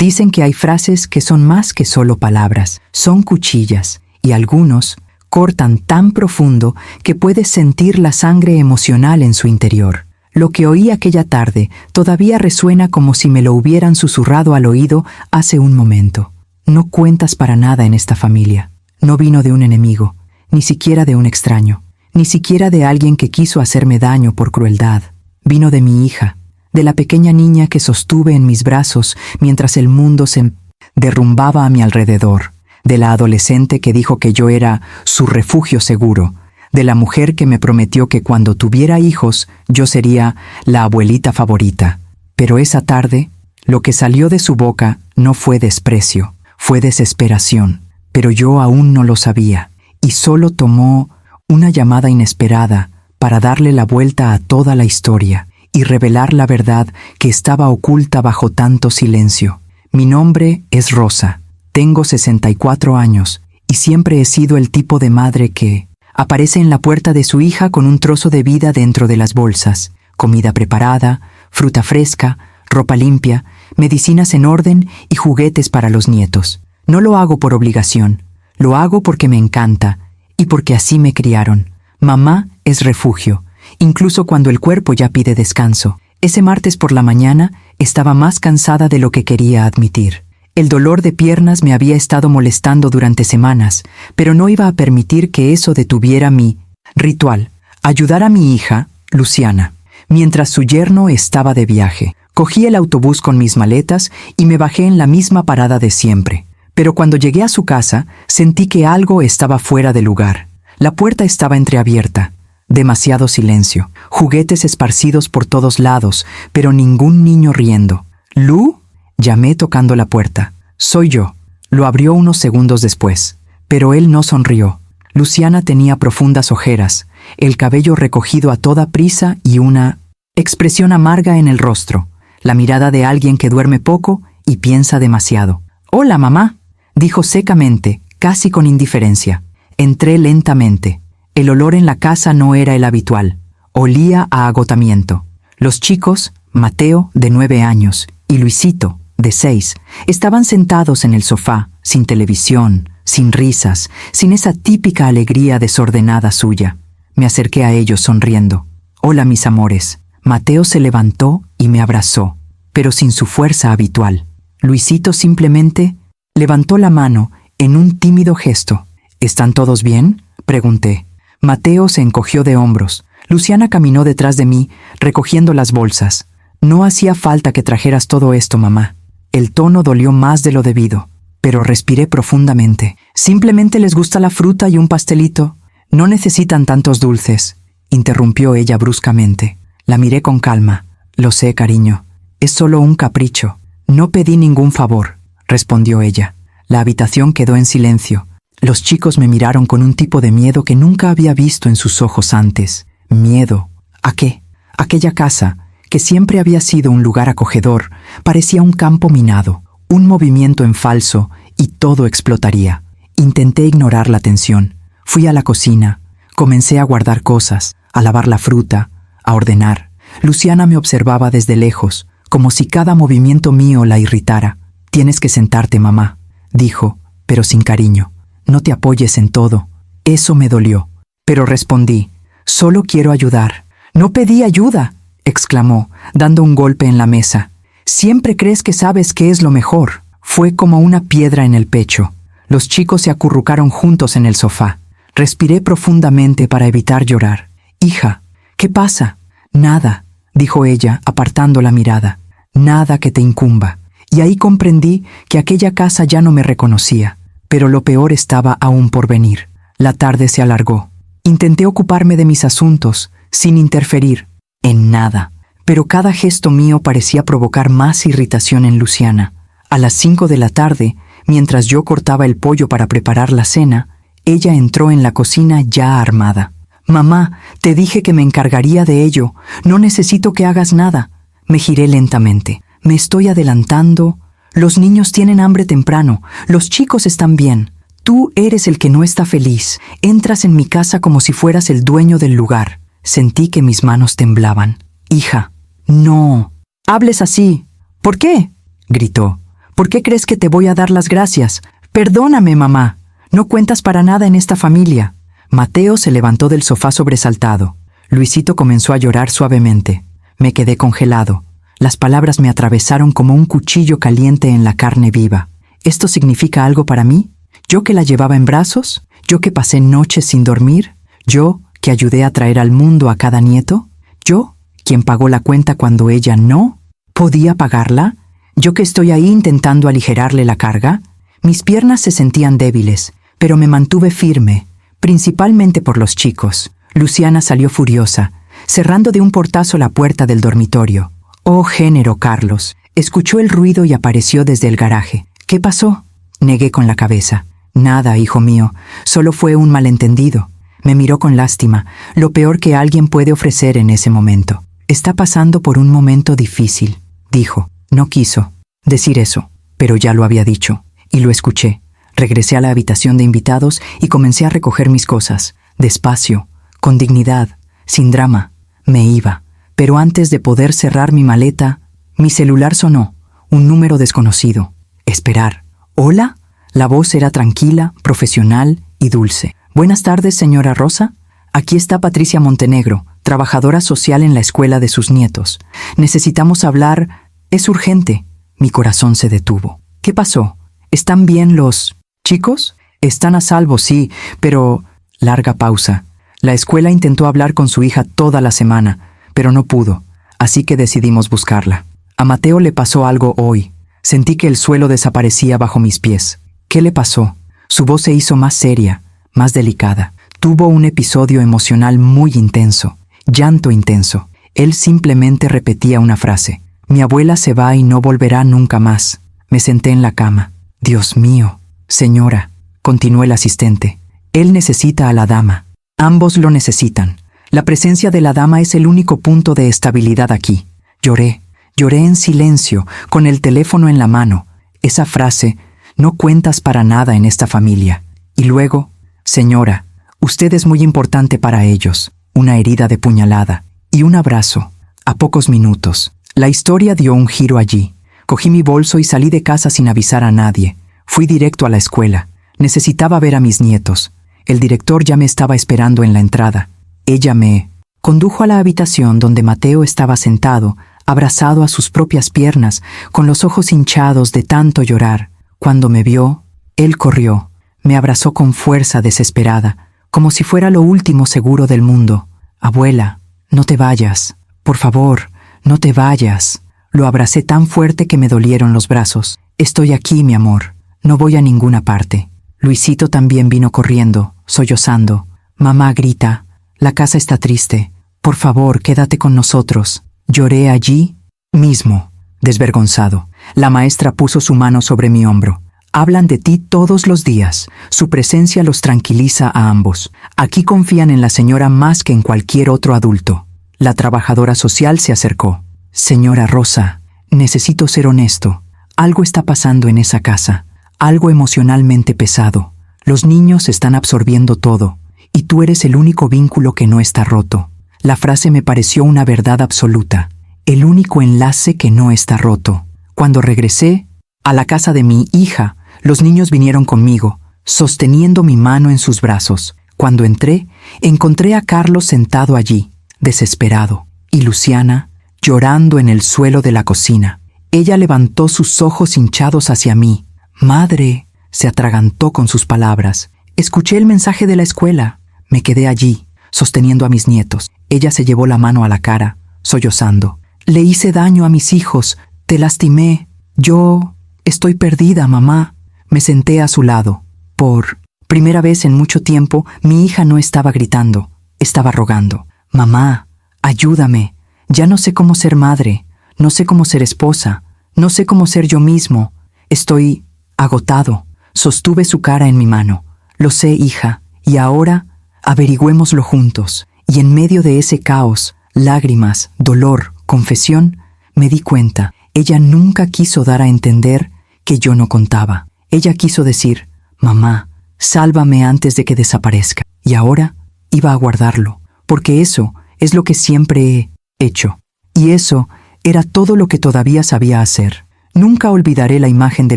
Dicen que hay frases que son más que solo palabras, son cuchillas, y algunos cortan tan profundo que puedes sentir la sangre emocional en su interior. Lo que oí aquella tarde todavía resuena como si me lo hubieran susurrado al oído hace un momento. No cuentas para nada en esta familia. No vino de un enemigo, ni siquiera de un extraño, ni siquiera de alguien que quiso hacerme daño por crueldad. Vino de mi hija, de la pequeña niña que sostuve en mis brazos mientras el mundo se derrumbaba a mi alrededor, de la adolescente que dijo que yo era su refugio seguro, de la mujer que me prometió que cuando tuviera hijos yo sería la abuelita favorita. Pero esa tarde, lo que salió de su boca no fue desprecio, fue desesperación, pero yo aún no lo sabía, y solo tomó una llamada inesperada para darle la vuelta a toda la historia y revelar la verdad que estaba oculta bajo tanto silencio. Mi nombre es Rosa, tengo 64 años y siempre he sido el tipo de madre que aparece en la puerta de su hija con un trozo de vida dentro de las bolsas, comida preparada, fruta fresca, ropa limpia, medicinas en orden y juguetes para los nietos. No lo hago por obligación, lo hago porque me encanta y porque así me criaron. Mamá es refugio, incluso cuando el cuerpo ya pide descanso. Ese martes por la mañana estaba más cansada de lo que quería admitir. El dolor de piernas me había estado molestando durante semanas, pero no iba a permitir que eso detuviera mi ritual. Ayudar a mi hija, Luciana, mientras su yerno estaba de viaje. Cogí el autobús con mis maletas y me bajé en la misma parada de siempre. Pero cuando llegué a su casa, sentí que algo estaba fuera de lugar. La puerta estaba entreabierta. Demasiado silencio. Juguetes esparcidos por todos lados, pero ningún niño riendo. «¿Lu?» llamé tocando la puerta. «Soy yo». Lo abrió unos segundos después, pero él no sonrió. Luciana tenía profundas ojeras, el cabello recogido a toda prisa y una expresión amarga en el rostro, la mirada de alguien que duerme poco y piensa demasiado. «Hola, mamá», dijo secamente, casi con indiferencia. Entré lentamente. El olor en la casa no era el habitual. Olía a agotamiento. Los chicos, Mateo, de 9 años, y Luisito, de 6, estaban sentados en el sofá, sin televisión, sin risas, sin esa típica alegría desordenada suya. Me acerqué a ellos sonriendo. «Hola, mis amores». Mateo se levantó y me abrazó, pero sin su fuerza habitual. Luisito simplemente levantó la mano en un tímido gesto. «¿Están todos bien?», pregunté. Mateo se encogió de hombros. Luciana caminó detrás de mí, recogiendo las bolsas. «No hacía falta que trajeras todo esto, mamá». El tono dolió más de lo debido, pero respiré profundamente. «Simplemente les gusta la fruta y un pastelito. No necesitan tantos dulces», interrumpió ella bruscamente. La miré con calma. «Lo sé, cariño. Es solo un capricho. No pedí ningún favor», respondió ella. La habitación quedó en silencio. Los chicos me miraron con un tipo de miedo que nunca había visto en sus ojos antes. ¿Miedo? ¿A qué? Aquella casa, que siempre había sido un lugar acogedor, parecía un campo minado, un movimiento en falso y todo explotaría. Intenté ignorar la tensión. Fui a la cocina, comencé a guardar cosas, a lavar la fruta, a ordenar. Luciana me observaba desde lejos, como si cada movimiento mío la irritara. «Tienes que sentarte, mamá», dijo, pero sin cariño. «No te apoyes en todo». Eso me dolió, pero respondí: «Solo quiero ayudar». «No pedí ayuda», exclamó, dando un golpe en la mesa. «Siempre crees que sabes qué es lo mejor». Fue como una piedra en el pecho. Los chicos se acurrucaron juntos en el sofá. Respiré profundamente para evitar llorar. «Hija, ¿qué pasa?» «Nada», dijo ella, apartando la mirada. «Nada que te incumba». Y ahí comprendí que aquella casa ya no me reconocía. Pero lo peor estaba aún por venir. La tarde se alargó. Intenté ocuparme de mis asuntos, sin interferir en nada. Pero cada gesto mío parecía provocar más irritación en Luciana. A las 5 de la tarde, mientras yo cortaba el pollo para preparar la cena, ella entró en la cocina ya armada. «Mamá, te dije que me encargaría de ello. No necesito que hagas nada». Me giré lentamente. «Me estoy adelantando. Los niños tienen hambre temprano. Los chicos están bien. Tú eres el que no está feliz. Entras en mi casa como si fueras el dueño del lugar». Sentí que mis manos temblaban. «Hija, no hables así». «¿Por qué?», gritó. ¿Por qué crees que te voy a dar las gracias? Perdóname, mamá. No cuentas para nada en esta familia. Mateo se levantó del sofá sobresaltado. Luisito comenzó a llorar suavemente. Me quedé congelado. Las palabras me atravesaron como un cuchillo caliente en la carne viva. ¿Esto significa algo para mí? ¿Yo que la llevaba en brazos? ¿Yo que pasé noches sin dormir? ¿Yo que ayudé a traer al mundo a cada nieto? ¿Yo quien pagó la cuenta cuando ella no podía pagarla? ¿Yo que estoy ahí intentando aligerarle la carga? Mis piernas se sentían débiles, pero me mantuve firme, principalmente por los chicos. Luciana salió furiosa, cerrando de un portazo la puerta del dormitorio. «Oh, género, Carlos». Escuchó el ruido y apareció desde el garaje. «¿Qué pasó?». Negué con la cabeza. «Nada, hijo mío, solo fue un malentendido». Me miró con lástima, lo peor que alguien puede ofrecer en ese momento. «Está pasando por un momento difícil», dijo. No quiso decir eso, pero ya lo había dicho, y lo escuché. Regresé a la habitación de invitados y comencé a recoger mis cosas, despacio, con dignidad, sin drama. Me iba, pero antes de poder cerrar mi maleta, mi celular sonó, un número desconocido. Esperar. ¿Hola? La voz era tranquila, profesional y dulce. «Buenas tardes, señora Rosa. Aquí está Patricia Montenegro, trabajadora social en la escuela de sus nietos. Necesitamos hablar. Es urgente». Mi corazón se detuvo. «¿Qué pasó? ¿Están bien los chicos?» «Están a salvo, sí, pero...». Larga pausa. La escuela intentó hablar con su hija toda la semana, pero no pudo, así que decidimos buscarla. A Mateo le pasó algo hoy. Sentí que el suelo desaparecía bajo mis pies. «¿Qué le pasó?». Su voz se hizo más seria, más delicada. Tuvo un episodio emocional muy intenso, llanto intenso. Él simplemente repetía una frase. «Mi abuela se va y no volverá nunca más». Me senté en la cama. «Dios mío, señora», continuó el asistente. «Él necesita a la dama. Ambos lo necesitan. La presencia de la dama es el único punto de estabilidad aquí». Lloré en silencio, con el teléfono en la mano. Esa frase, «no cuentas para nada en esta familia». Y luego, «Señora, usted es muy importante para ellos». Una herida de puñalada y un abrazo. A pocos minutos. La historia dio un giro allí. Cogí mi bolso y salí de casa sin avisar a nadie. Fui directo a la escuela. Necesitaba ver a mis nietos. El director ya me estaba esperando en la entrada. Ella me condujo a la habitación donde Mateo estaba sentado, abrazado a sus propias piernas, con los ojos hinchados de tanto llorar. Cuando me vio, él corrió. Me abrazó con fuerza desesperada, como si fuera lo último seguro del mundo. «Abuela, no te vayas. Por favor, no te vayas». Lo abracé tan fuerte que me dolieron los brazos. «Estoy aquí, mi amor. No voy a ninguna parte». Luisito también vino corriendo, sollozando. «Mamá grita. La casa está triste. Por favor, quédate con nosotros». Lloré allí mismo, desvergonzado. La maestra puso su mano sobre mi hombro. «Hablan de ti todos los días. Su presencia los tranquiliza a ambos. Aquí confían en la señora más que en cualquier otro adulto». La trabajadora social se acercó. «Señora Rosa, necesito ser honesto. Algo está pasando en esa casa. Algo emocionalmente pesado. Los niños están absorbiendo todo, y tú eres el único vínculo que no está roto». La frase me pareció una verdad absoluta. El único enlace que no está roto. Cuando regresé a la casa de mi hija, los niños vinieron conmigo, sosteniendo mi mano en sus brazos. Cuando entré, encontré a Carlos sentado allí, desesperado, y Luciana, llorando en el suelo de la cocina. Ella levantó sus ojos hinchados hacia mí. «Madre», se atragantó con sus palabras. «Escuché el mensaje de la escuela». Me quedé allí, sosteniendo a mis nietos. Ella se llevó la mano a la cara, sollozando. «Le hice daño a mis hijos. Te lastimé. Yo estoy perdida, mamá». Me senté a su lado. Por primera vez en mucho tiempo, mi hija no estaba gritando, estaba rogando. «Mamá, ayúdame. Ya no sé cómo ser madre, no sé cómo ser esposa, no sé cómo ser yo mismo. Estoy agotado». Sostuve su cara en mi mano. «Lo sé, hija, y ahora averigüémoslo juntos». Y en medio de ese caos, lágrimas, dolor, confesión, me di cuenta. Ella nunca quiso dar a entender que yo no contaba. Ella quiso decir: «Mamá, sálvame antes de que desaparezca». Y ahora iba a guardarlo, porque eso es lo que siempre he hecho. Y eso era todo lo que todavía sabía hacer. Nunca olvidaré la imagen de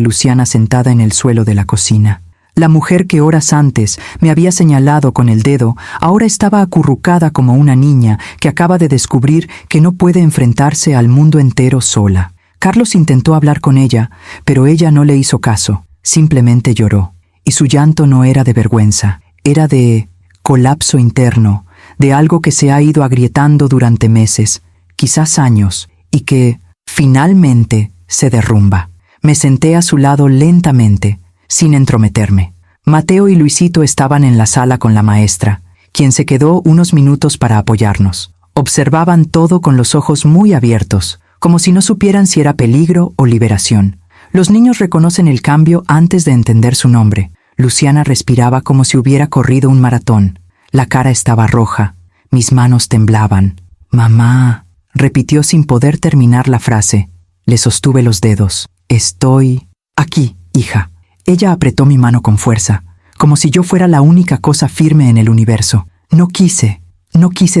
Luciana sentada en el suelo de la cocina. La mujer que horas antes me había señalado con el dedo, ahora estaba acurrucada como una niña que acaba de descubrir que no puede enfrentarse al mundo entero sola. Carlos intentó hablar con ella, pero ella no le hizo caso. Simplemente lloró. Y su llanto no era de vergüenza, era de colapso interno, de algo que se ha ido agrietando durante meses, quizás años, y que, finalmente, se derrumba. Me senté a su lado lentamente, sin entrometerme. Mateo y Luisito estaban en la sala con la maestra, quien se quedó unos minutos para apoyarnos. Observaban todo con los ojos muy abiertos, como si no supieran si era peligro o liberación. Los niños reconocen el cambio antes de entender su nombre. Luciana respiraba como si hubiera corrido un maratón. La cara estaba roja, mis manos temblaban. «Mamá», repitió sin poder terminar la frase. Le sostuve los dedos. «Estoy aquí, hija». Ella apretó mi mano con fuerza, como si yo fuera la única cosa firme en el universo. No quise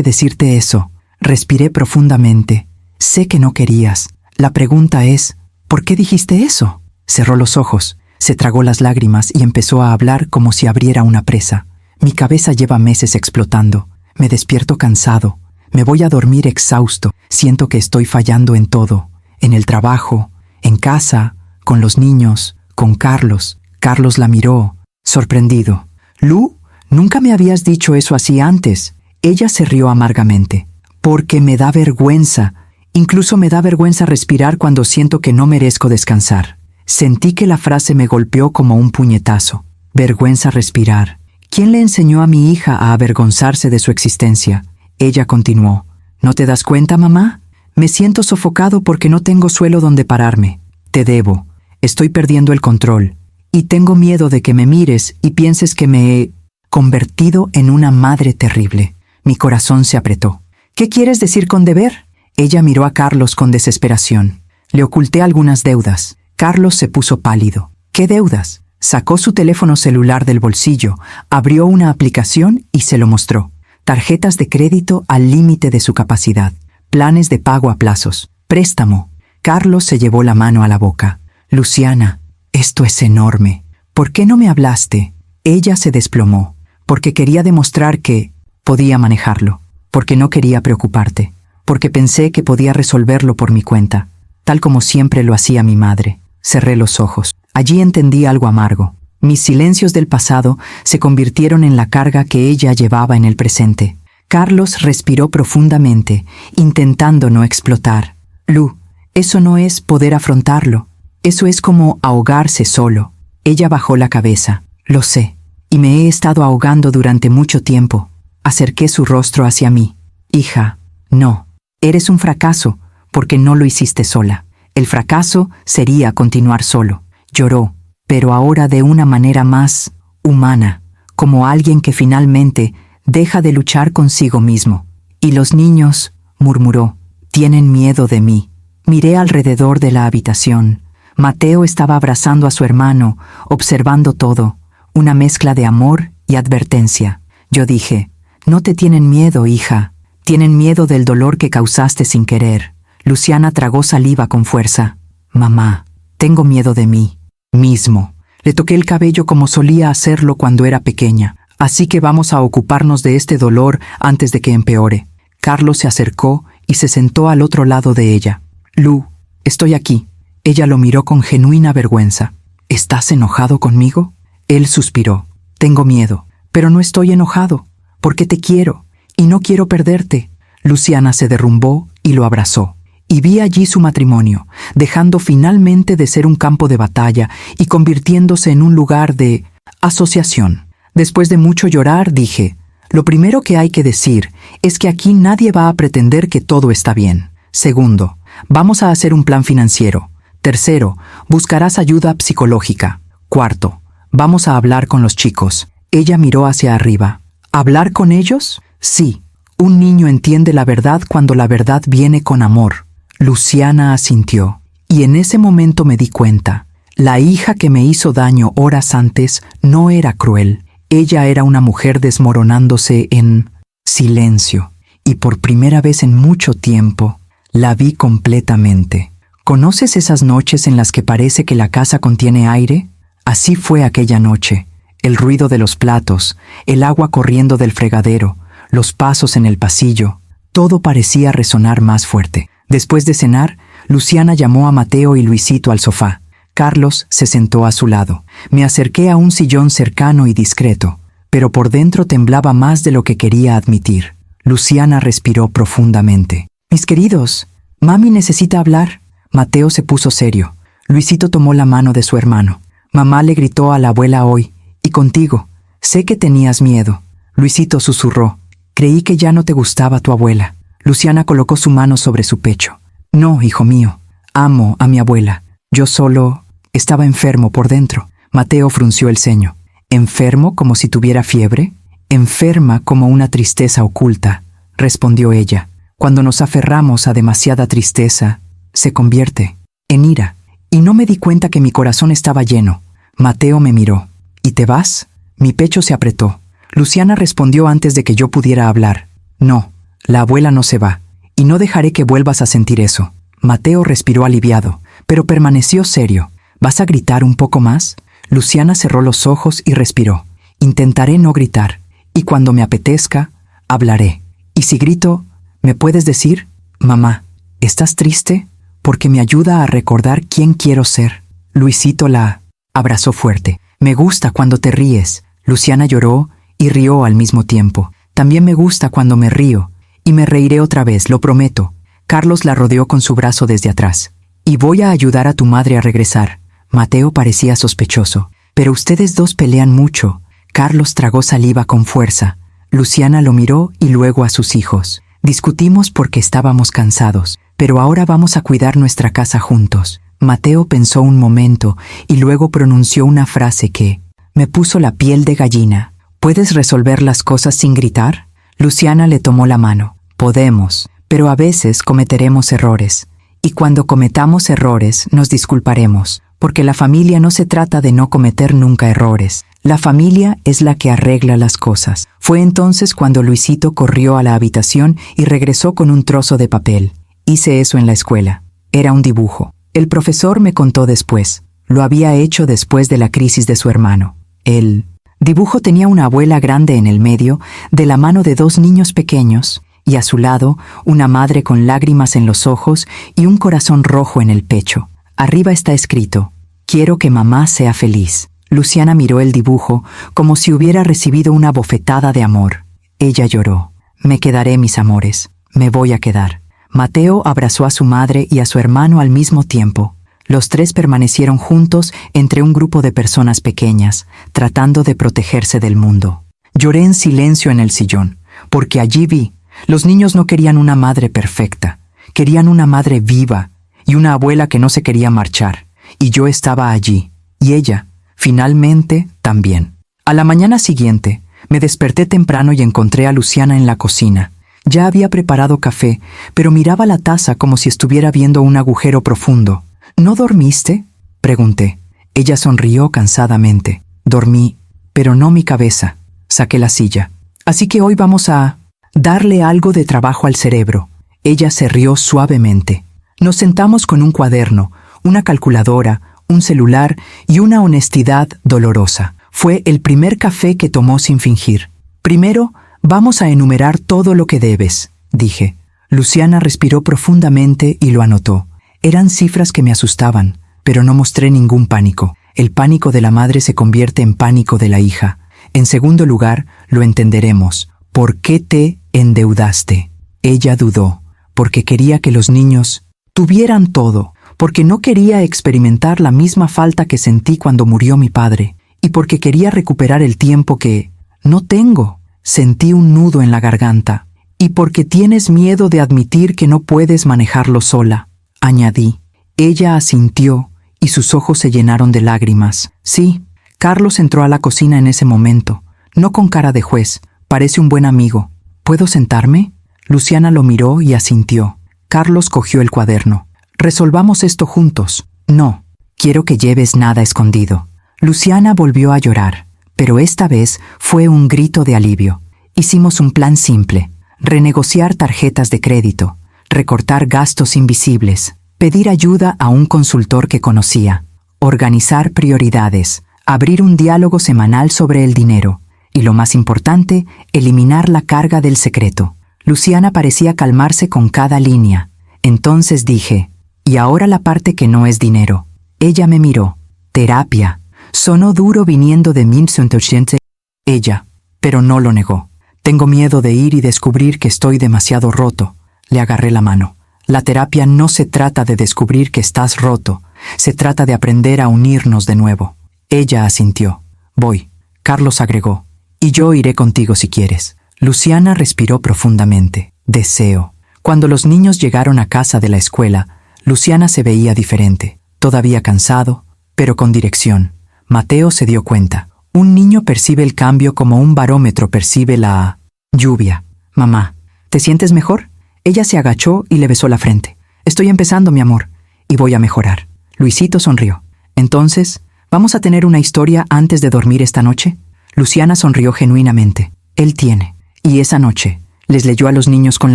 decirte eso. Respiré profundamente. Sé que no querías. La pregunta es, ¿por qué dijiste eso? Cerró los ojos, se tragó las lágrimas y empezó a hablar como si abriera una presa. Mi cabeza lleva meses explotando. Me despierto cansado. Me voy a dormir exhausto. Siento que estoy fallando en todo. En el trabajo, en casa, con los niños, con Carlos. Carlos la miró, sorprendido. «Lu, nunca me habías dicho eso así antes». Ella se rió amargamente. «Porque me da vergüenza. Incluso me da vergüenza respirar cuando siento que no merezco descansar». Sentí que la frase me golpeó como un puñetazo. Vergüenza respirar. ¿Quién le enseñó a mi hija a avergonzarse de su existencia? Ella continuó. ¿No te das cuenta, mamá? Me siento sofocado porque no tengo suelo donde pararme. Te debo. Estoy perdiendo el control. Y tengo miedo de que me mires y pienses que me he convertido en una madre terrible. Mi corazón se apretó. ¿Qué quieres decir con deber? Ella miró a Carlos con desesperación. Le oculté algunas deudas. Carlos se puso pálido. ¿Qué deudas? Sacó su teléfono celular del bolsillo, abrió una aplicación y se lo mostró. Tarjetas de crédito al límite de su capacidad. Planes de pago a plazos. Préstamo. Carlos se llevó la mano a la boca. «Luciana, esto es enorme. ¿Por qué no me hablaste?» Ella se desplomó, porque quería demostrar que podía manejarlo, porque no quería preocuparte, porque pensé que podía resolverlo por mi cuenta, tal como siempre lo hacía mi madre. Cerré los ojos. Allí entendí algo amargo. Mis silencios del pasado se convirtieron en la carga que ella llevaba en el presente. Carlos respiró profundamente, intentando no explotar. «Lu, eso no es poder afrontarlo. Eso es como ahogarse solo». Ella bajó la cabeza. «Lo sé, y me he estado ahogando durante mucho tiempo». Acerqué su rostro hacia mí. «Hija, no. Eres un fracaso, porque no lo hiciste sola. El fracaso sería continuar solo». Lloró, pero ahora de una manera más humana, como alguien que finalmente deja de luchar consigo mismo. «Y los niños», murmuró, «tienen miedo de mí». Miré alrededor de la habitación. Mateo estaba abrazando a su hermano, observando todo, una mezcla de amor y advertencia. Yo dije, «No te tienen miedo, hija. Tienen miedo del dolor que causaste sin querer». Luciana tragó saliva con fuerza. «Mamá, tengo miedo de mí mismo». Le toqué el cabello como solía hacerlo cuando era pequeña. «Así que vamos a ocuparnos de este dolor antes de que empeore». Carlos se acercó y se sentó al otro lado de ella. «Lu, estoy aquí». Ella lo miró con genuina vergüenza. «¿Estás enojado conmigo?» Él suspiró. «Tengo miedo, pero no estoy enojado, porque te quiero, y no quiero perderte». Luciana se derrumbó y lo abrazó. Y vi allí su matrimonio, dejando finalmente de ser un campo de batalla y convirtiéndose en un lugar de asociación. Después de mucho llorar, dije, «Lo primero que hay que decir es que aquí nadie va a pretender que todo está bien. Segundo, vamos a hacer un plan financiero. Tercero, buscarás ayuda psicológica. Cuarto, vamos a hablar con los chicos». Ella miró hacia arriba. «¿Hablar con ellos?» «Sí. Un niño entiende la verdad cuando la verdad viene con amor». Luciana asintió. Y en ese momento me di cuenta. La hija que me hizo daño horas antes no era cruel. Ella era una mujer desmoronándose en silencio. Y por primera vez en mucho tiempo, la vi completamente. ¿Conoces esas noches en las que parece que la casa contiene aire? Así fue aquella noche. El ruido de los platos, el agua corriendo del fregadero, los pasos en el pasillo, todo parecía resonar más fuerte. Después de cenar, Luciana llamó a Mateo y Luisito al sofá. Carlos se sentó a su lado. Me acerqué a un sillón cercano y discreto, pero por dentro temblaba más de lo que quería admitir. Luciana respiró profundamente. «Mis queridos, mami necesita hablar». Mateo se puso serio. Luisito tomó la mano de su hermano. «Mamá le gritó a la abuela hoy, y contigo. Sé que tenías miedo». Luisito susurró. «Creí que ya no te gustaba tu abuela». Luciana colocó su mano sobre su pecho. «No, hijo mío. Amo a mi abuela. Yo solo estaba enfermo por dentro». Mateo frunció el ceño. «¿Enfermo como si tuviera fiebre?» «Enferma como una tristeza oculta», respondió ella. «Cuando nos aferramos a demasiada tristeza, se convierte en ira». Y no me di cuenta que mi corazón estaba lleno. Mateo me miró. «¿Y te vas?» Mi pecho se apretó. Luciana respondió antes de que yo pudiera hablar. «No, la abuela no se va, y no dejaré que vuelvas a sentir eso». Mateo respiró aliviado, pero permaneció serio. «¿Vas a gritar un poco más?» Luciana cerró los ojos y respiró. «Intentaré no gritar, y cuando me apetezca, hablaré. Y si grito, ¿me puedes decir? Mamá, ¿estás triste? Porque me ayuda a recordar quién quiero ser». Luisito la abrazó fuerte. «Me gusta cuando te ríes». Luciana lloró y rió al mismo tiempo. «También me gusta cuando me río, y me reiré otra vez, lo prometo». Carlos la rodeó con su brazo desde atrás. «Y voy a ayudar a tu madre a regresar». Mateo parecía sospechoso. «Pero ustedes dos pelean mucho». Carlos tragó saliva con fuerza. Luciana lo miró y luego a sus hijos. «Discutimos porque estábamos cansados, pero ahora vamos a cuidar nuestra casa juntos». Mateo pensó un momento y luego pronunció una frase que me puso la piel de gallina. «¿Puedes resolver las cosas sin gritar?» Luciana le tomó la mano. «Podemos, pero a veces cometeremos errores. Y cuando cometamos errores, nos disculparemos, porque la familia no se trata de no cometer nunca errores. La familia es la que arregla las cosas». Fue entonces cuando Luisito corrió a la habitación y regresó con un trozo de papel. «Hice eso en la escuela. Era un dibujo. El profesor me contó después. Lo había hecho después de la crisis de su hermano. El dibujo tenía una abuela grande en el medio, de la mano de dos niños pequeños, y a su lado una madre con lágrimas en los ojos y un corazón rojo en el pecho. Arriba está escrito: «Quiero que mamá sea feliz». Luciana miró el dibujo como si hubiera recibido una bofetada de amor. Ella lloró. «Me quedaré, mis amores. Me voy a quedar». Mateo abrazó a su madre y a su hermano al mismo tiempo. Los tres permanecieron juntos entre un grupo de personas pequeñas, tratando de protegerse del mundo. Lloré en silencio en el sillón, porque allí vi, los niños no querían una madre perfecta, querían una madre viva y una abuela que no se quería marchar. Y yo estaba allí, y ella, finalmente, también. A la mañana siguiente, me desperté temprano y encontré a Luciana en la cocina. Ya había preparado café, pero miraba la taza como si estuviera viendo un agujero profundo. «¿No dormiste?», pregunté. Ella sonrió cansadamente. «Dormí, pero no mi cabeza». Saqué la silla. «Así que hoy vamos a darle algo de trabajo al cerebro». Ella se rió suavemente. Nos sentamos con un cuaderno, una calculadora, un celular y una honestidad dolorosa. Fue el primer café que tomó sin fingir. «Primero, vamos a enumerar todo lo que debes», dije. Luciana respiró profundamente y lo anotó. Eran cifras que me asustaban, pero no mostré ningún pánico. El pánico de la madre se convierte en pánico de la hija. En segundo lugar, lo entenderemos. ¿Por qué te endeudaste? Ella dudó, porque quería que los niños tuvieran todo, porque no quería experimentar la misma falta que sentí cuando murió mi padre, y porque quería recuperar el tiempo que no tengo. Sentí un nudo en la garganta. «Y porque tienes miedo de admitir que no puedes manejarlo sola», añadí. Ella asintió y sus ojos se llenaron de lágrimas. «Sí». Carlos entró a la cocina en ese momento, no con cara de juez. «Parece un buen amigo. ¿Puedo sentarme?» Luciana lo miró y asintió. Carlos cogió el cuaderno. «Resolvamos esto juntos». «No, quiero que lleves nada escondido». Luciana volvió a llorar, pero esta vez fue un grito de alivio. Hicimos un plan simple: renegociar tarjetas de crédito, recortar gastos invisibles. pedir ayuda a un consultor que conocía, organizar prioridades, abrir un diálogo semanal sobre el dinero y, lo más importante, eliminar la carga del secreto. Luciana parecía calmarse con cada línea. Entonces dije, y ahora la parte que no es dinero. Ella me miró. Terapia. Sonó duro viniendo de 1980. Ella, pero no lo negó. Tengo miedo de ir y descubrir que estoy demasiado roto. Le agarré la mano. La terapia no se trata de descubrir que estás roto. Se trata de aprender a unirnos de nuevo. Ella asintió. Voy. Carlos agregó. Y yo iré contigo si quieres. Luciana respiró profundamente. Deseo. Cuando los niños llegaron a casa de la escuela, Luciana se veía diferente. Todavía cansado, pero con dirección. Mateo se dio cuenta. Un niño percibe el cambio como un barómetro percibe la lluvia. Mamá, ¿te sientes mejor? Ella se agachó y le besó la frente. Estoy empezando, mi amor, y voy a mejorar. Luisito sonrió. Entonces, ¿vamos a tener una historia antes de dormir esta noche? Luciana sonrió genuinamente. Él tiene. Y esa noche, les leyó a los niños con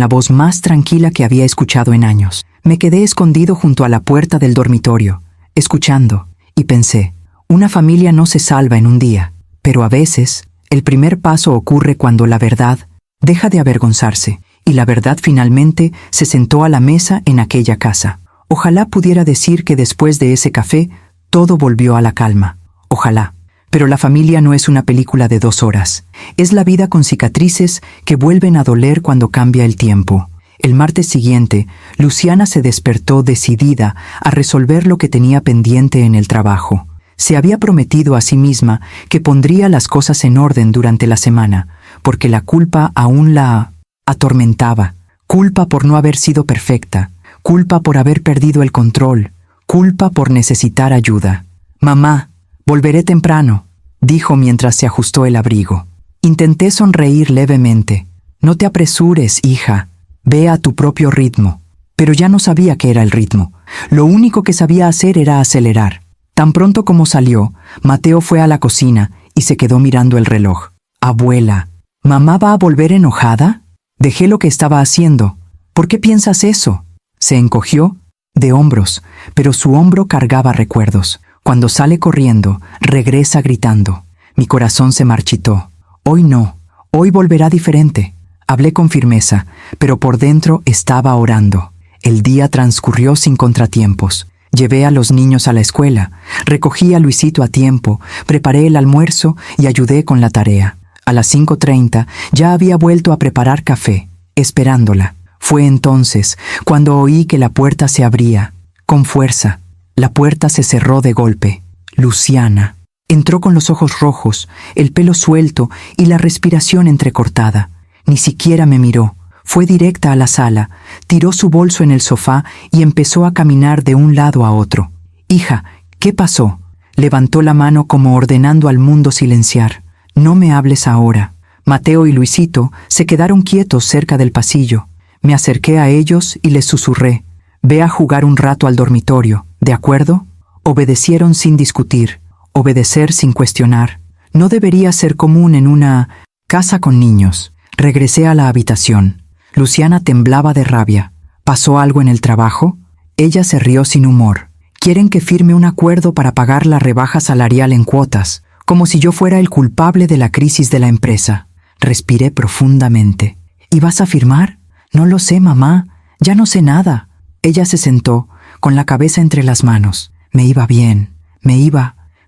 la voz más tranquila que había escuchado en años. Me quedé escondido junto a la puerta del dormitorio, escuchando, y pensé, una familia no se salva en un día, pero a veces, el primer paso ocurre cuando la verdad deja de avergonzarse, y la verdad finalmente se sentó a la mesa en aquella casa. Ojalá pudiera decir que después de ese café, todo volvió a la calma. Ojalá. Pero la familia no es una película de 2 horas. Es la vida con cicatrices que vuelven a doler cuando cambia el tiempo. El martes siguiente, Luciana se despertó decidida a resolver lo que tenía pendiente en el trabajo. Se había prometido a sí misma que pondría las cosas en orden durante la semana, porque la culpa aún la atormentaba. Culpa por no haber sido perfecta, culpa por haber perdido el control, culpa por necesitar ayuda. Mamá, volveré temprano, dijo mientras se ajustó el abrigo. Intenté sonreír levemente. No te apresures, hija. Ve a tu propio ritmo. Pero ya no sabía qué era el ritmo. Lo único que sabía hacer era acelerar. Tan pronto como salió, Mateo fue a la cocina y se quedó mirando el reloj. Abuela, ¿mamá va a volver enojada? Dejé lo que estaba haciendo. ¿Por qué piensas eso? Se encogió de hombros, pero su hombro cargaba recuerdos. Cuando sale corriendo, regresa gritando. Mi corazón se marchitó. Hoy no, hoy volverá diferente. Hablé con firmeza, pero por dentro estaba orando. El día transcurrió sin contratiempos. Llevé a los niños a la escuela, recogí a Luisito a tiempo, preparé el almuerzo y ayudé con la tarea. A las 5:30 ya había vuelto a preparar café, esperándola. Fue entonces cuando oí que la puerta se abría, con fuerza. La puerta se cerró de golpe. Luciana. Entró con los ojos rojos, el pelo suelto y la respiración entrecortada. Ni siquiera me miró. Fue directa a la sala, tiró su bolso en el sofá y empezó a caminar de un lado a otro. Hija, ¿qué pasó? Levantó la mano como ordenando al mundo silenciar. No me hables ahora. Mateo y Luisito se quedaron quietos cerca del pasillo. Me acerqué a ellos y les susurré. Ve a jugar un rato al dormitorio, ¿de acuerdo? Obedecieron sin discutir, obedecer sin cuestionar. No debería ser común en una casa con niños. Regresé a la habitación. Luciana temblaba de rabia. ¿Pasó algo en el trabajo? Ella se rió sin humor. Quieren que firme un acuerdo para pagar la rebaja salarial en cuotas, como si yo fuera el culpable de la crisis de la empresa. Respiré profundamente. ¿Y vas a firmar? No lo sé, mamá. Ya no sé nada. Ella se sentó, con la cabeza entre las manos. Me iba bien,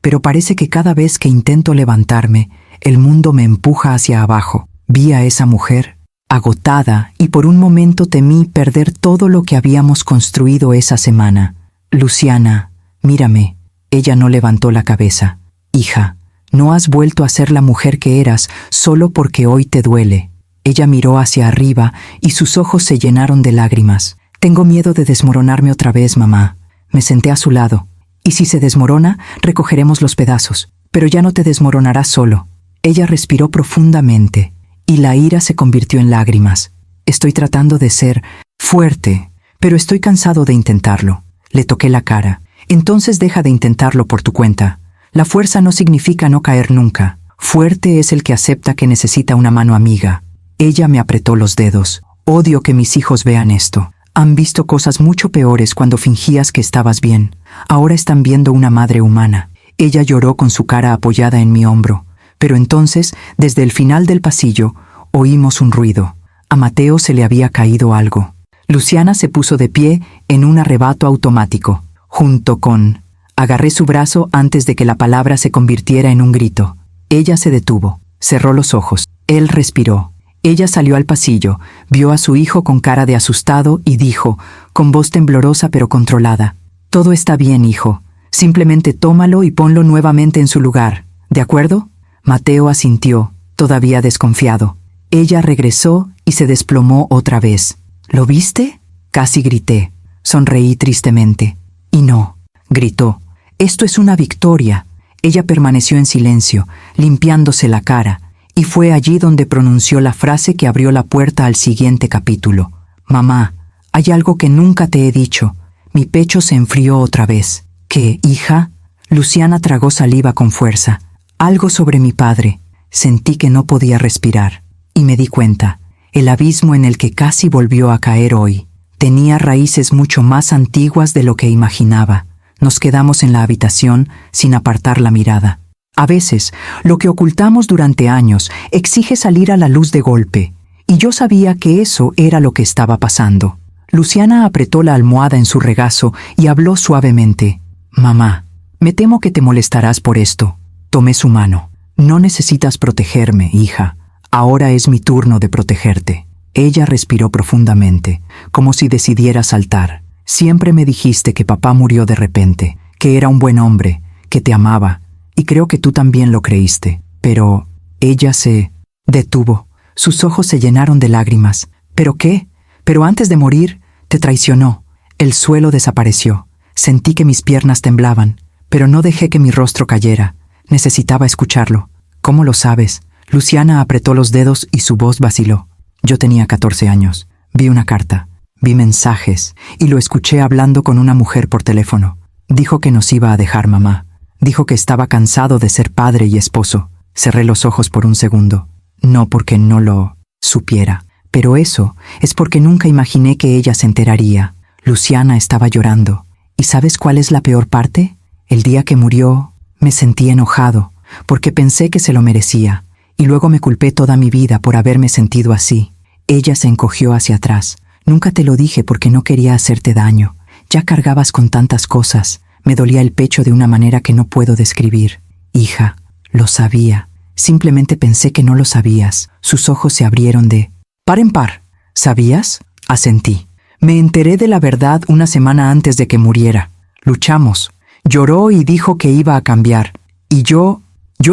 pero parece que cada vez que intento levantarme, el mundo me empuja hacia abajo. Vi a esa mujer, agotada, y por un momento temí perder todo lo que habíamos construido esa semana. Luciana, mírame. Ella no levantó la cabeza. Hija, no has vuelto a ser la mujer que eras solo porque hoy te duele. Ella miró hacia arriba y sus ojos se llenaron de lágrimas. Tengo miedo de desmoronarme otra vez, mamá. Me senté a su lado. Y si se desmorona, recogeremos los pedazos. Pero ya no te desmoronarás solo. Ella respiró profundamente, y la ira se convirtió en lágrimas. Estoy tratando de ser fuerte, pero estoy cansado de intentarlo. Le toqué la cara. Entonces deja de intentarlo por tu cuenta. La fuerza no significa no caer nunca. Fuerte es el que acepta que necesita una mano amiga. Ella me apretó los dedos. Odio que mis hijos vean esto. Han visto cosas mucho peores cuando fingías que estabas bien. Ahora están viendo una madre humana. Ella lloró con su cara apoyada en mi hombro. Pero entonces, desde el final del pasillo, oímos un ruido. A Mateo se le había caído algo. Luciana se puso de pie en un arrebato automático, junto con... Agarré su brazo antes de que la palabra se convirtiera en un grito. Ella se detuvo, cerró los ojos. Él respiró. Ella salió al pasillo, vio a su hijo con cara de asustado y dijo, con voz temblorosa pero controlada: «Todo está bien, hijo. Simplemente tómalo y ponlo nuevamente en su lugar. ¿De acuerdo?» Mateo asintió, todavía desconfiado. Ella regresó y se desplomó otra vez. «¿Lo viste?», casi grité. Sonreí tristemente. «Y no», gritó. «Esto es una victoria». Ella permaneció en silencio, limpiándose la cara, y fue allí donde pronunció la frase que abrió la puerta al siguiente capítulo. «Mamá, hay algo que nunca te he dicho». Mi pecho se enfrió otra vez. «¿Qué, hija?» Luciana tragó saliva con fuerza. «Algo sobre mi padre». Sentí que no podía respirar. Y me di cuenta. El abismo en el que casi volvió a caer hoy tenía raíces mucho más antiguas de lo que imaginaba. Nos quedamos en la habitación sin apartar la mirada. A veces, lo que ocultamos durante años exige salir a la luz de golpe, y yo sabía que eso era lo que estaba pasando. Luciana apretó la almohada en su regazo y habló suavemente. «Mamá, me temo que te molestarás por esto». Tomé su mano. «No necesitas protegerme, hija. Ahora es mi turno de protegerte». Ella respiró profundamente, como si decidiera saltar. «Siempre me dijiste que papá murió de repente, que era un buen hombre, que te amaba, y creo que tú también lo creíste. Pero...» Ella se detuvo. Sus ojos se llenaron de lágrimas. «¿Pero qué? Pero antes de morir, te traicionó». El suelo desapareció. Sentí que mis piernas temblaban, pero no dejé que mi rostro cayera. Necesitaba escucharlo. «¿Cómo lo sabes?» Luciana apretó los dedos y su voz vaciló. Yo tenía 14 años. Vi una carta. Vi mensajes y lo escuché hablando con una mujer por teléfono. Dijo que nos iba a dejar, mamá. Dijo que estaba cansado de ser padre y esposo. Cerré los ojos por un segundo. No porque no lo supiera, pero eso es porque nunca imaginé que ella se enteraría. Luciana estaba llorando. ¿Y sabes cuál es la peor parte? El día que murió, me sentí enojado, porque pensé que se lo merecía, y luego me culpé toda mi vida por haberme sentido así. Ella se encogió hacia atrás. «Nunca te lo dije porque no quería hacerte daño. Ya cargabas con tantas cosas. Me dolía el pecho de una manera que no puedo describir. Hija, lo sabía. Simplemente pensé que no lo sabías». Sus ojos se abrieron de par en par. «¿Sabías?», asentí. «Me enteré de la verdad una semana antes de que muriera. Luchamos. Lloró y dijo que iba a cambiar. Y yo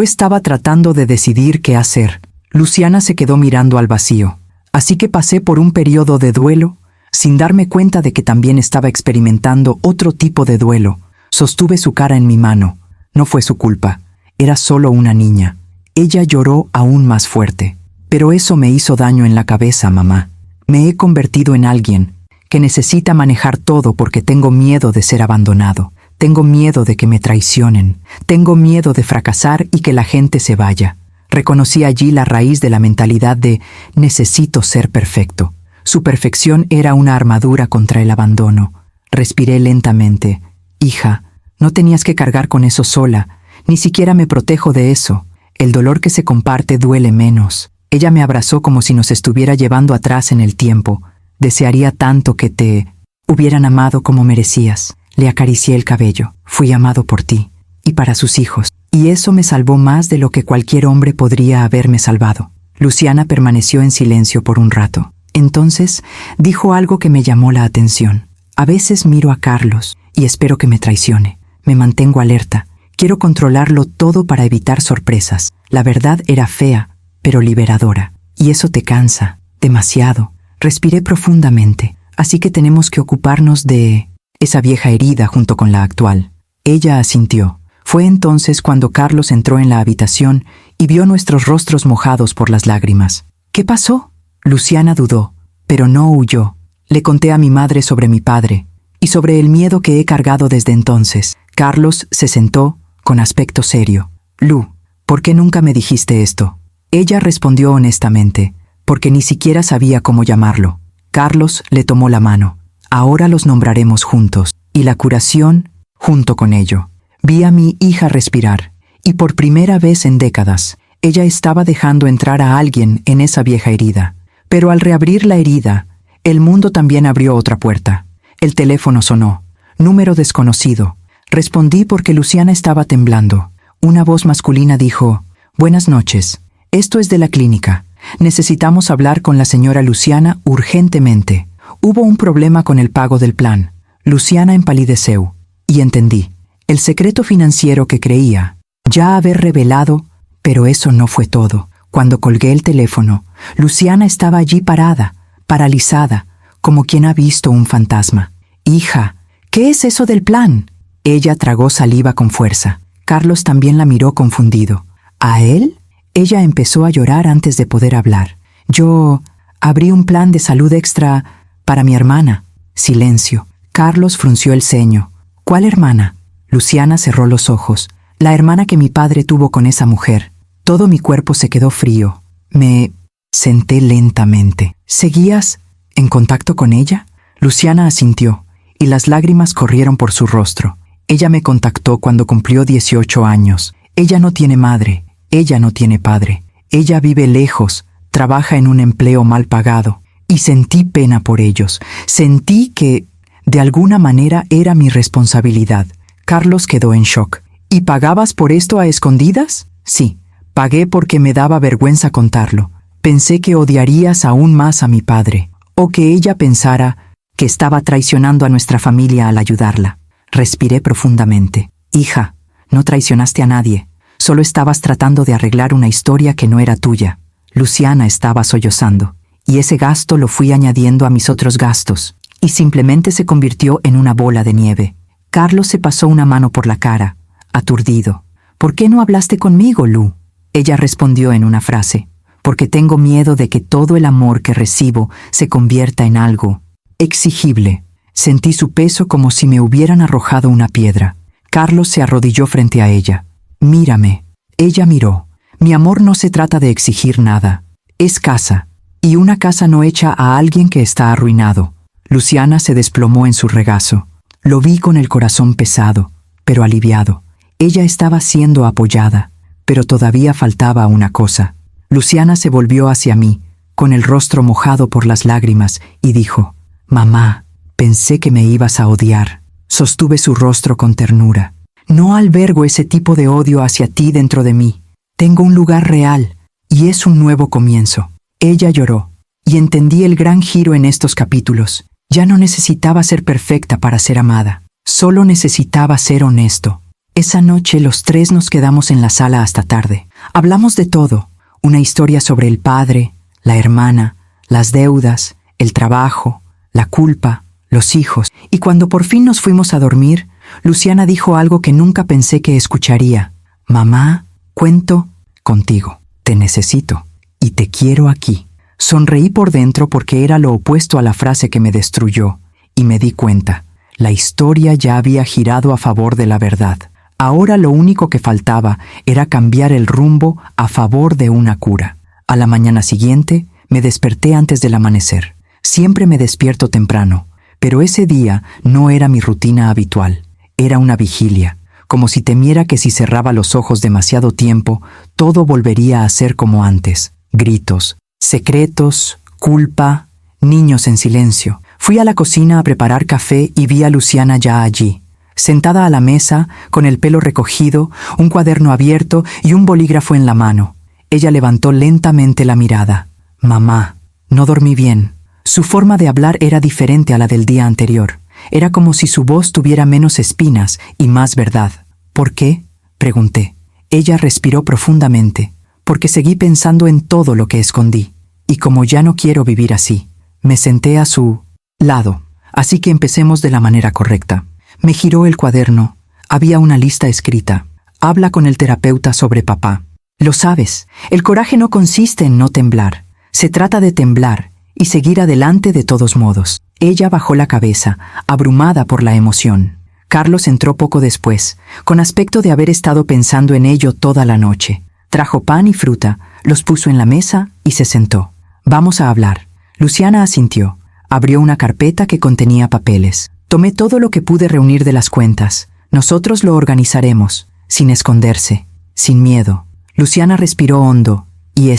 estaba tratando de decidir qué hacer». Luciana se quedó mirando al vacío. «Así que pasé por un periodo de duelo, sin darme cuenta de que también estaba experimentando otro tipo de duelo». Sostuve su cara en mi mano. No fue su culpa. Era solo una niña. Ella lloró aún más fuerte. «Pero eso me hizo daño en la cabeza, mamá. Me he convertido en alguien que necesita manejar todo porque tengo miedo de ser abandonado. Tengo miedo de que me traicionen. Tengo miedo de fracasar y que la gente se vaya». Reconocí allí la raíz de la mentalidad de «necesito ser perfecto». Su perfección era una armadura contra el abandono. Respiré lentamente. «Hija, no tenías que cargar con eso sola. Ni siquiera me protejo de eso. El dolor que se comparte duele menos». Ella me abrazó como si nos estuviera llevando atrás en el tiempo. «Desearía tanto que te hubieran amado como merecías». Le acaricié el cabello. «Fui amado por ti y para sus hijos. Y eso me salvó más de lo que cualquier hombre podría haberme salvado». Luciana permaneció en silencio por un rato. Entonces dijo algo que me llamó la atención. «A veces miro a Carlos y espero que me traicione. Me mantengo alerta. Quiero controlarlo todo para evitar sorpresas. La verdad era fea, pero liberadora. Y eso te cansa. Demasiado». Respiré profundamente. «Así que tenemos que ocuparnos de esa vieja herida junto con la actual». Ella asintió. Fue entonces cuando Carlos entró en la habitación y vio nuestros rostros mojados por las lágrimas. «¿Qué pasó?». Luciana dudó, pero no huyó. Le conté a mi madre sobre mi padre y sobre el miedo que he cargado desde entonces. Carlos se sentó con aspecto serio. «Lu, ¿por qué nunca me dijiste esto?». Ella respondió honestamente, «porque ni siquiera sabía cómo llamarlo». Carlos le tomó la mano. Ahora los nombraremos juntos, y la curación, junto con ello. Vi a mi hija respirar, y por primera vez en décadas, ella estaba dejando entrar a alguien en esa vieja herida. Pero al reabrir la herida, el mundo también abrió otra puerta. El teléfono sonó. Número desconocido. Respondí porque Luciana estaba temblando. Una voz masculina dijo: «Buenas noches. Esto es de la clínica. Necesitamos hablar con la señora Luciana urgentemente. Hubo un problema con el pago del plan». Luciana empalideció. Y entendí. El secreto financiero que creía ya haber revelado, pero eso no fue todo. Cuando colgué el teléfono, Luciana estaba allí parada, paralizada, como quien ha visto un fantasma. «Hija, ¿qué es eso del plan?». Ella tragó saliva con fuerza. Carlos también la miró confundido. ¿A él? Ella empezó a llorar antes de poder hablar. «Yo abrí un plan de salud extra para mi hermana». Silencio. Carlos frunció el ceño. «¿Cuál hermana?». Luciana cerró los ojos. «La hermana que mi padre tuvo con esa mujer». Todo mi cuerpo se quedó frío. Me senté lentamente. «¿Seguías en contacto con ella?». Luciana asintió, y las lágrimas corrieron por su rostro. «Ella me contactó cuando cumplió 18 años. Ella no tiene madre, ella no tiene padre. Ella vive lejos, trabaja en un empleo mal pagado. Y sentí pena por ellos. Sentí que, de alguna manera, era mi responsabilidad». Carlos quedó en shock. «¿Y pagabas por esto a escondidas?». «Sí, pagué porque me daba vergüenza contarlo. Pensé que odiarías aún más a mi padre, o que ella pensara que estaba traicionando a nuestra familia al ayudarla». Respiré profundamente. «Hija, no traicionaste a nadie. Solo estabas tratando de arreglar una historia que no era tuya». Luciana estaba sollozando. «Y ese gasto lo fui añadiendo a mis otros gastos, y simplemente se convirtió en una bola de nieve». Carlos se pasó una mano por la cara, aturdido. «¿Por qué no hablaste conmigo, Lu?». Ella respondió en una frase: «Porque tengo miedo de que todo el amor que recibo se convierta en algo exigible». Sentí su peso como si me hubieran arrojado una piedra. Carlos se arrodilló frente a ella. «Mírame». Ella miró. «Mi amor no se trata de exigir nada. Es casa. Y una casa no echa a alguien que está arruinado». Luciana se desplomó en su regazo. Lo vi con el corazón pesado, pero aliviado. Ella estaba siendo apoyada, pero todavía faltaba una cosa. Luciana se volvió hacia mí, con el rostro mojado por las lágrimas, y dijo: «Mamá, pensé que me ibas a odiar». Sostuve su rostro con ternura. «No albergo ese tipo de odio hacia ti dentro de mí. Tengo un lugar real, y es un nuevo comienzo». Ella lloró, y entendí el gran giro en estos capítulos. Ya no necesitaba ser perfecta para ser amada. Solo necesitaba ser honesto. Esa noche los tres nos quedamos en la sala hasta tarde. Hablamos de todo. Una historia sobre el padre, la hermana, las deudas, el trabajo, la culpa, los hijos. Y cuando por fin nos fuimos a dormir, Luciana dijo algo que nunca pensé que escucharía. «Mamá, cuento contigo. Te necesito. Y te quiero aquí». Sonreí por dentro porque era lo opuesto a la frase que me destruyó, y me di cuenta. La historia ya había girado a favor de la verdad. Ahora lo único que faltaba era cambiar el rumbo a favor de una cura. A la mañana siguiente, me desperté antes del amanecer. Siempre me despierto temprano, pero ese día no era mi rutina habitual. Era una vigilia, como si temiera que si cerraba los ojos demasiado tiempo, todo volvería a ser como antes. Gritos, secretos, culpa, niños en silencio. Fui a la cocina a preparar café y vi a Luciana ya allí, sentada a la mesa, con el pelo recogido, un cuaderno abierto y un bolígrafo en la mano. Ella levantó lentamente la mirada. «Mamá, no dormí bien». Su forma de hablar era diferente a la del día anterior. Era como si su voz tuviera menos espinas y más verdad. «¿Por qué?», pregunté. Ella respiró profundamente. «Porque seguí pensando en todo lo que escondí. Y como ya no quiero vivir así». Me senté a su lado. «Así que empecemos de la manera correcta». Me giró el cuaderno. Había una lista escrita. «Habla con el terapeuta sobre papá. Lo sabes, el coraje no consiste en no temblar. Se trata de temblar y seguir adelante de todos modos». Ella bajó la cabeza, abrumada por la emoción. Carlos entró poco después, con aspecto de haber estado pensando en ello toda la noche. Trajo pan y fruta, los puso en la mesa y se sentó. «Vamos a hablar». Luciana asintió. Abrió una carpeta que contenía papeles. Tomé todo lo que pude reunir de las cuentas. Nosotros lo organizaremos, sin esconderse, sin miedo. Luciana respiró hondo, y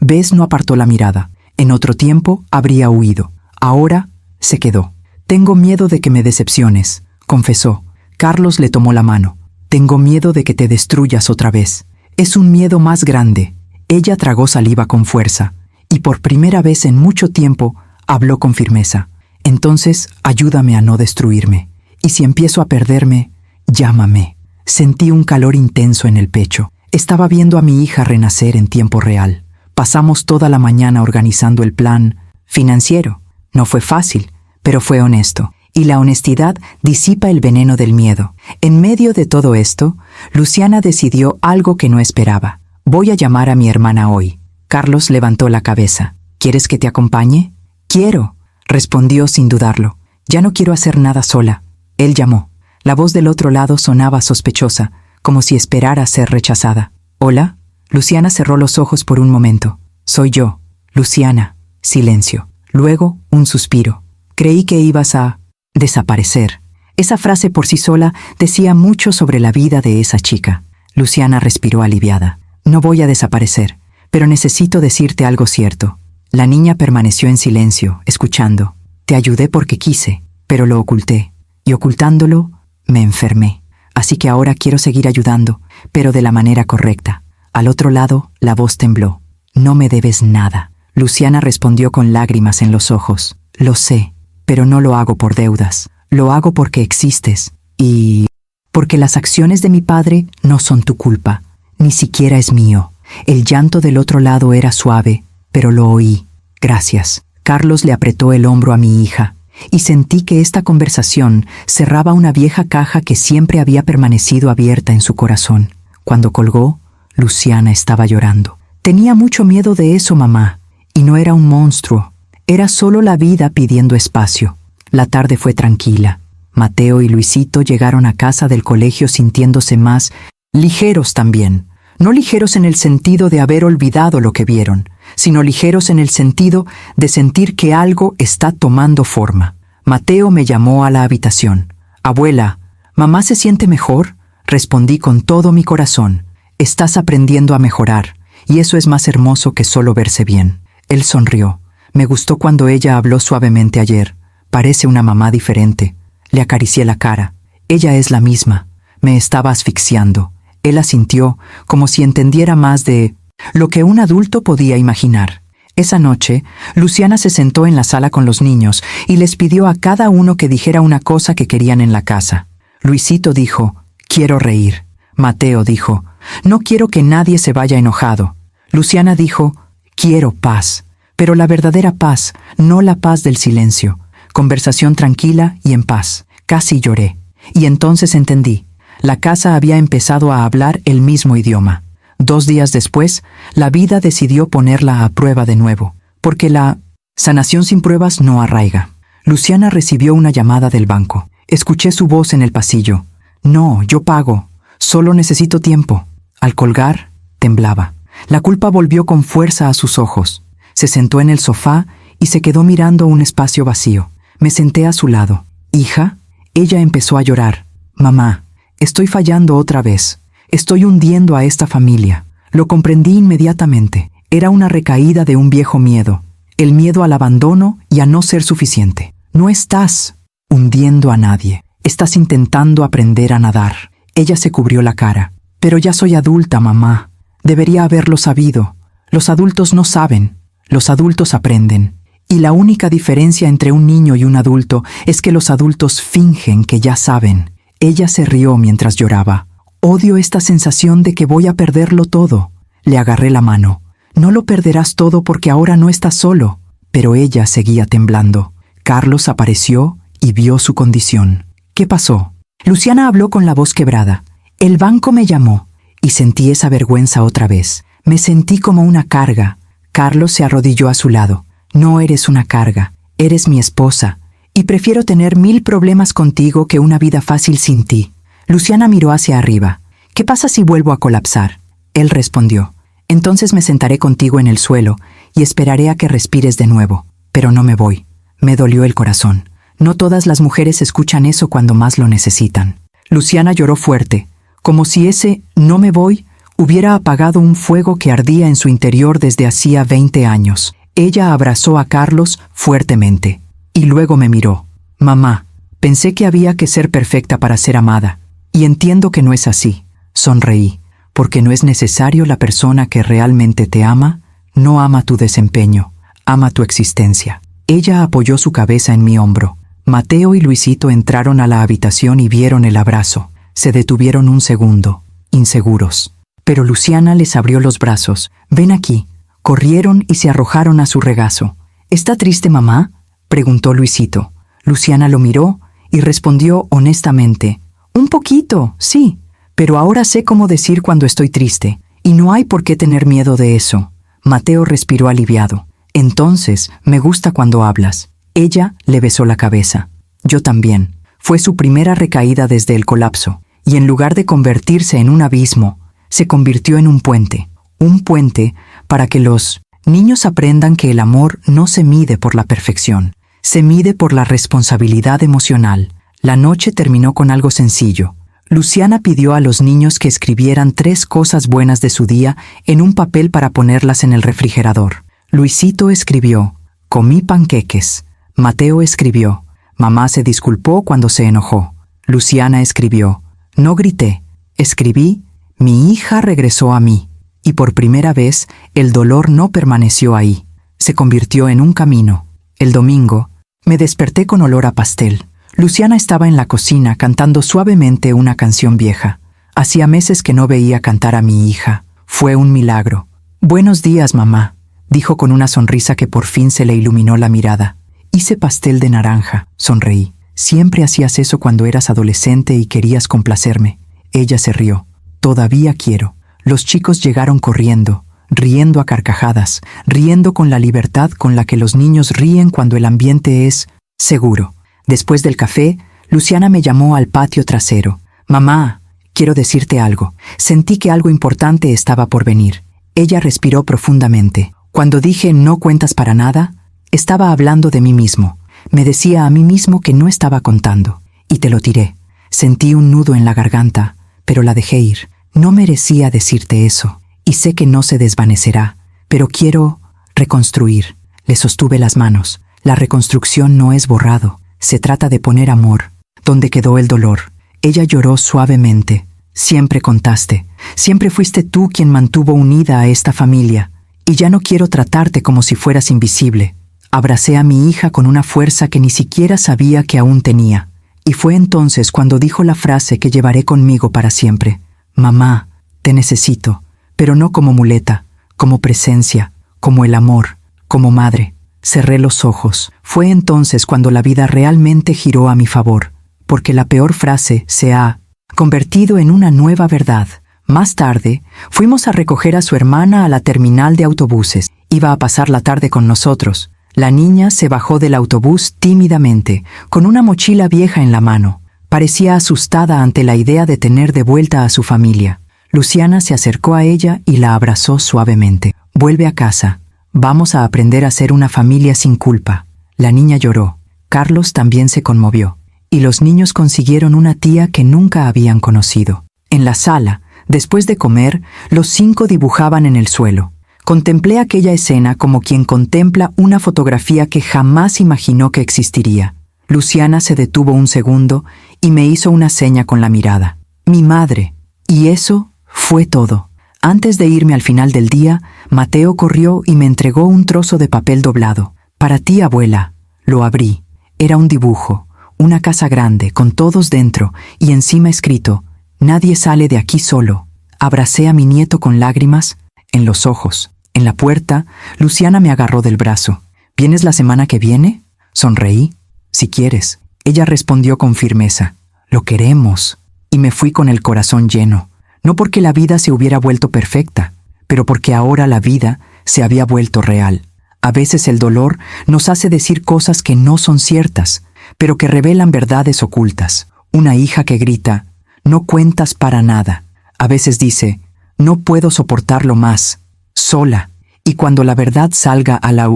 vez no apartó la mirada. En otro tiempo habría huido. Ahora se quedó. Tengo miedo de que me decepciones, confesó. Carlos le tomó la mano. Tengo miedo de que te destruyas otra vez. Es un miedo más grande. Ella tragó saliva con fuerza, y por primera vez en mucho tiempo habló con firmeza. Entonces, ayúdame a no destruirme. Y si empiezo a perderme, llámame. Sentí un calor intenso en el pecho. Estaba viendo a mi hija renacer en tiempo real. Pasamos toda la mañana organizando el plan financiero. No fue fácil, pero fue honesto. Y la honestidad disipa el veneno del miedo. En medio de todo esto, Luciana decidió algo que no esperaba. Voy a llamar a mi hermana hoy. Carlos levantó la cabeza. ¿Quieres que te acompañe? Quiero, respondió sin dudarlo. Ya no quiero hacer nada sola. Él llamó. La voz del otro lado sonaba sospechosa, como si esperara ser rechazada. ¿Hola? Luciana cerró los ojos por un momento. Soy yo, Luciana. Silencio. Luego, un suspiro. Creí que ibas a desaparecer. Esa frase por sí sola decía mucho sobre la vida de esa chica. Luciana respiró aliviada. No voy a desaparecer, pero necesito decirte algo cierto. La niña permaneció en silencio, escuchando. Te ayudé porque quise, pero lo oculté. Y ocultándolo, me enfermé. Así que ahora quiero seguir ayudando, pero de la manera correcta. Al otro lado, la voz tembló. No me debes nada. Luciana respondió con lágrimas en los ojos. Lo sé, pero no lo hago por deudas. Lo hago porque existes. Y porque las acciones de mi padre no son tu culpa. Ni siquiera es mío. El llanto del otro lado era suave, pero lo oí. Gracias. Carlos le apretó el hombro a mi hija, y sentí que esta conversación cerraba una vieja caja que siempre había permanecido abierta en su corazón. Cuando colgó, Luciana estaba llorando. Tenía mucho miedo de eso, mamá, y no era un monstruo. Era solo la vida pidiendo espacio. La tarde fue tranquila. Mateo y Luisito llegaron a casa del colegio sintiéndose más ligeros también. No ligeros en el sentido de haber olvidado lo que vieron, sino ligeros en el sentido de sentir que algo está tomando forma. Mateo me llamó a la habitación. Abuela, ¿mamá se siente mejor? Respondí con todo mi corazón. Estás aprendiendo a mejorar, y eso es más hermoso que solo verse bien. Él sonrió. Me gustó cuando ella habló suavemente ayer. Parece una mamá diferente. Le acaricié la cara. Ella es la misma. Me estaba asfixiando. Él asintió, como si entendiera más de lo que un adulto podía imaginar. Esa noche, Luciana se sentó en la sala con los niños y les pidió a cada uno que dijera una cosa que querían en la casa. Luisito dijo, quiero reír. Mateo dijo, no quiero que nadie se vaya enojado. Luciana dijo, quiero paz. Pero la verdadera paz, no la paz del silencio. Conversación tranquila y en paz. Casi lloré. Y entonces entendí. La casa había empezado a hablar el mismo idioma. 2 días después, la vida decidió ponerla a prueba de nuevo, porque la sanación sin pruebas no arraiga. Luciana recibió una llamada del banco. Escuché su voz en el pasillo. No, yo pago. Solo necesito tiempo. Al colgar, temblaba. La culpa volvió con fuerza a sus ojos. Se sentó en el sofá y se quedó mirando un espacio vacío. Me senté a su lado. ¿Hija? Ella empezó a llorar. Mamá, estoy fallando otra vez. Estoy hundiendo a esta familia. Lo comprendí inmediatamente. Era una recaída de un viejo miedo. El miedo al abandono y a no ser suficiente. No estás hundiendo a nadie. Estás intentando aprender a nadar. Ella se cubrió la cara. Pero ya soy adulta, mamá. Debería haberlo sabido. Los adultos no saben. Los adultos aprenden. Y la única diferencia entre un niño y un adulto es que los adultos fingen que ya saben. Ella se rió mientras lloraba. Odio esta sensación de que voy a perderlo todo. Le agarré la mano. No lo perderás todo porque ahora no estás solo. Pero ella seguía temblando. Carlos apareció y vio su condición. ¿Qué pasó? Luciana habló con la voz quebrada. El banco me llamó y sentí esa vergüenza otra vez. Me sentí como una carga. Carlos se arrodilló a su lado. No eres una carga, eres mi esposa, y prefiero tener 1000 problemas contigo que una vida fácil sin ti. Luciana miró hacia arriba. ¿Qué pasa si vuelvo a colapsar? Él respondió. Entonces me sentaré contigo en el suelo y esperaré a que respires de nuevo. Pero no me voy. Me dolió el corazón. No todas las mujeres escuchan eso cuando más lo necesitan. Luciana lloró fuerte, como si ese "no me voy" hubiera apagado un fuego que ardía en su interior desde hacía 20 años. Ella abrazó a Carlos fuertemente. Y luego me miró. Mamá, pensé que había que ser perfecta para ser amada. Y entiendo que no es así. Sonreí, porque no es necesario. La persona que realmente te ama, no ama tu desempeño, ama tu existencia. Ella apoyó su cabeza en mi hombro. Mateo y Luisito entraron a la habitación y vieron el abrazo. Se detuvieron un segundo, inseguros. Pero Luciana les abrió los brazos. Ven aquí. Corrieron y se arrojaron a su regazo. ¿Está triste, mamá?, preguntó Luisito. Luciana lo miró y respondió honestamente. Un poquito, sí, pero ahora sé cómo decir cuando estoy triste, y no hay por qué tener miedo de eso. Mateo respiró aliviado. Entonces, me gusta cuando hablas. Ella le besó la cabeza. Yo también. Fue su primera recaída desde el colapso, y en lugar de convertirse en un abismo, se convirtió en un puente. Un puente para que los niños aprendan que el amor no se mide por la perfección, se mide por la responsabilidad emocional. La noche terminó con algo sencillo. Luciana pidió a los niños que escribieran 3 cosas buenas de su día en un papel para ponerlas en el refrigerador. Luisito escribió, comí panqueques. Mateo escribió, mamá se disculpó cuando se enojó. Luciana escribió, no grité. Escribí, mi hija regresó a mí. Y por primera vez, el dolor no permaneció ahí. Se convirtió en un camino. El domingo, me desperté con olor a pastel. Luciana estaba en la cocina cantando suavemente una canción vieja. Hacía meses que no veía cantar a mi hija. Fue un milagro. Buenos días, mamá, dijo con una sonrisa que por fin se le iluminó la mirada. Hice pastel de naranja, sonreí. Siempre hacías eso cuando eras adolescente y querías complacerme. Ella se rió. Todavía quiero. Los chicos llegaron corriendo, riendo a carcajadas, riendo con la libertad con la que los niños ríen cuando el ambiente es seguro. Después del café, Luciana me llamó al patio trasero. Mamá, quiero decirte algo. Sentí que algo importante estaba por venir. Ella respiró profundamente. Cuando dije no cuentas para nada, estaba hablando de mí mismo. Me decía a mí mismo que no estaba contando. Y te lo tiré. Sentí un nudo en la garganta, pero la dejé ir. No merecía decirte eso, y sé que no se desvanecerá, pero quiero reconstruir. Le sostuve las manos. La reconstrucción no es borrado, se trata de poner amor donde quedó el dolor. Ella lloró suavemente. Siempre contaste, siempre fuiste tú quien mantuvo unida a esta familia, y ya no quiero tratarte como si fueras invisible. Abracé a mi hija con una fuerza que ni siquiera sabía que aún tenía, y fue entonces cuando dijo la frase que llevaré conmigo para siempre. Mamá, te necesito, pero no como muleta, como presencia, como el amor, como madre. Cerré los ojos. Fue entonces cuando la vida realmente giró a mi favor, porque la peor frase se ha convertido en una nueva verdad. Más tarde, fuimos a recoger a su hermana a la terminal de autobuses. Iba a pasar la tarde con nosotros. La niña se bajó del autobús tímidamente, con una mochila vieja en la mano. Parecía asustada ante la idea de tener de vuelta a su familia. Luciana se acercó a ella y la abrazó suavemente. Vuelve a casa. Vamos a aprender a ser una familia sin culpa. La niña lloró. Carlos también se conmovió. Y los niños consiguieron una tía que nunca habían conocido. En la sala, después de comer, los 5 dibujaban en el suelo. Contemplé aquella escena como quien contempla una fotografía que jamás imaginó que existiría. Luciana se detuvo un segundo y me hizo una seña con la mirada. Mi madre. Y eso fue todo. Antes de irme al final del día, Mateo corrió y me entregó un trozo de papel doblado. Para ti, abuela. Lo abrí. Era un dibujo, una casa grande, con todos dentro, y encima escrito, nadie sale de aquí solo. Abracé a mi nieto con lágrimas en los ojos. En la puerta, Luciana me agarró del brazo. ¿Vienes la semana que viene? Sonreí. Si quieres. Ella respondió con firmeza. Lo queremos. Y me fui con el corazón lleno. No porque la vida se hubiera vuelto perfecta, pero porque ahora la vida se había vuelto real. A veces el dolor nos hace decir cosas que no son ciertas, pero que revelan verdades ocultas. Una hija que grita, no cuentas para nada. A veces dice, no puedo soportarlo más, sola. Y cuando la verdad salga a la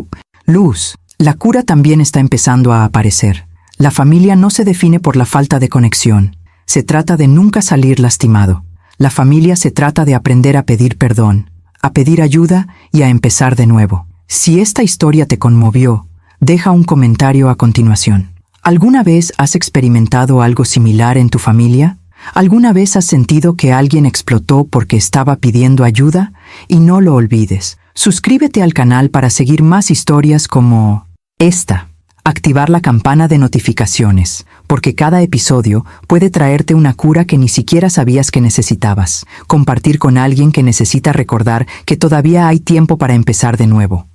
luz, La cura también está empezando a aparecer. La familia no se define por la falta de conexión. Se trata de nunca salir lastimado. La familia se trata de aprender a pedir perdón, a pedir ayuda y a empezar de nuevo. Si esta historia te conmovió, deja un comentario a continuación. ¿Alguna vez has experimentado algo similar en tu familia? ¿Alguna vez has sentido que alguien explotó porque estaba pidiendo ayuda? Y no lo olvides. Suscríbete al canal para seguir más historias como esta. Activar la campana de notificaciones, porque cada episodio puede traerte una cura que ni siquiera sabías que necesitabas. Compartir con alguien que necesita recordar que todavía hay tiempo para empezar de nuevo.